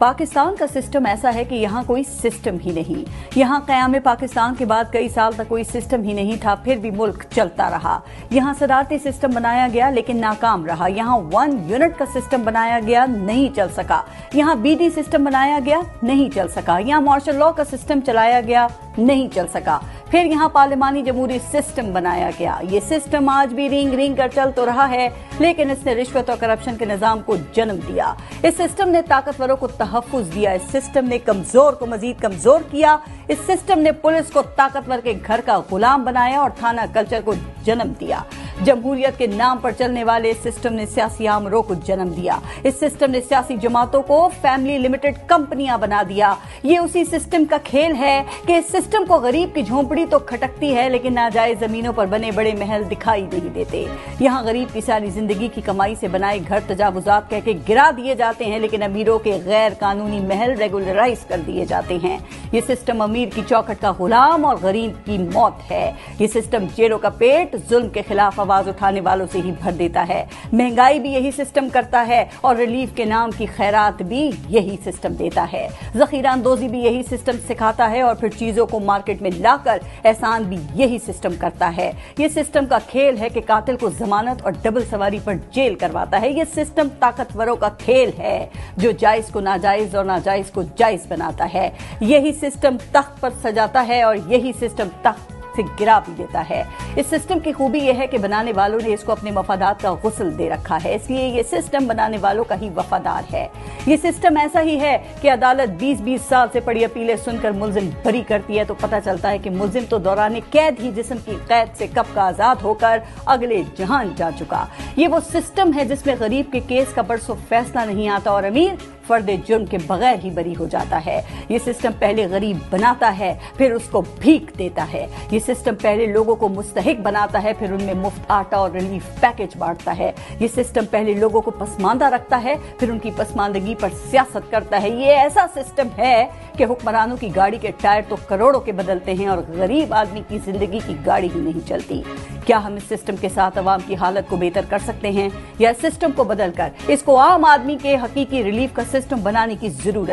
पाकिस्तान का सिस्टम ऐसा है कि यहाँ कोई सिस्टम ही नहीं। यहाँ क़याम पाकिस्तान के बाद कई साल तक कोई सिस्टम ही नहीं था, फिर भी मुल्क चलता रहा। यहाँ सदारती सिस्टम बनाया गया लेकिन नाकाम रहा। यहाँ 1 यूनिट का सिस्टम बनाया गया, नहीं चल सका। यहाँ बीडी सिस्टम बनाया गया, नहीं चल सका। यहाँ मार्शल लॉ का सिस्टम चलाया गया, नहीं चल सका। फिर यहाँ पार्लिमानी जमहूरी सिस्टम बनाया गया। ये सिस्टम आज भी रिंग रिंग कर चल तो रहा है, लेकिन इसने रिश्वत और करप्शन के निजाम को जन्म दिया। इस सिस्टम ने ताकतवरों को तहफ्फुज दिया। इस सिस्टम ने कमजोर को मजीद कमजोर किया। इस सिस्टम ने पुलिस को ताकतवर के घर का गुलाम बनाया और थाना कल्चर को जन्म दिया। जमहूरियत के नाम पर चलने वाले इस सिस्टम ने सियासी आमरों को जन्म दिया। इस सिस्टम ने सियासी जमातों को फैमिली लिमिटेड कंपनियां बना दिया। ये उसी सिस्टम का खेल है कि इस सिस्टम को गरीब की झोंपड़ी तो खटकती है, लेकिन नाजायज जमीनों पर बने बड़े महल दिखाई नहीं देते। यहाँ गरीब की सारी जिंदगी की कमाई से बनाए घर तजावुजात कह के गिरा दिए जाते हैं, लेकिन अमीरों के गैर कानूनी महल रेगुलराइज कर दिए जाते हैं। ये सिस्टम अमीर की चौखट का गुलाम और गरीब की मौत है। ये सिस्टम जेरों का पेट जुल्म के खिलाफ आवाज उठाने वालों से ही भर देता है। महंगाई भी यही सिस्टम करता है और रिलीफ के नाम की खैरात भी यही सिस्टम देता है। जखीरा अंदोजी भी यही सिस्टम सिखाता है और फिर चीजों को मार्केट में लाकर एहसान भी यही सिस्टम करता है। ये सिस्टम का खेल है कि कातिल को जमानत और डबल सवारी पर जेल करवाता है। ये सिस्टम ताकतवरों का खेल है जो जायज को नाजायज और नाजायज को जायज बनाता है। यही सिस्टम तख्त पर सजाता है और यही सिस्टम तख्त से गिरा भी देता है। इस सिस्टम की खूबी यह है कि बनाने वालों ने इसको अपने मफादात का गुस्ल दे रखा है, इसलिए ये सिस्टम बनाने वालों का ही वफादार है। ये सिस्टम ऐसा ही है कि अदालत 20-20 साल से पड़ी अपीलें सुनकर मुल्जिम बरी करती है तो पता चलता है कि मुल्जिम तो दौरान कैद ही जिस्म की कैद से कब का आजाद होकर अगले जहान जा चुका। ये वो सिस्टम है जिसमें गरीब के केस का बरसों फैसला नहीं आता और अमीर फर्दे जुर्म के बगैर ही बरी हो जाता है। ये सिस्टम पहले गरीब बनाता है, फिर उसको भीख देता है। ये सिस्टम पहले लोगों को मुस्तहिक बनाता है, फिर उनमें मुफ्त आटा और रिलीफ पैकेज बांटता है। ये सिस्टम पहले लोगों को पसमानदा रखता है, फिर उनकी पसमानदगी पर सियासत करता है। ये ऐसा सिस्टम है कि हुक्मरानों की गाड़ी के टायर तो करोड़ों के बदलते हैं और गरीब आदमी की जिंदगी की गाड़ी ही नहीं चलती। क्या हम इस सिस्टम के साथ अवाम की हालत को बेहतर कर सकते हैं या सिस्टम को बदलकर इसको आम आदमी के हकीकी रिलीफ का सिस्टम बनाने की जरूरत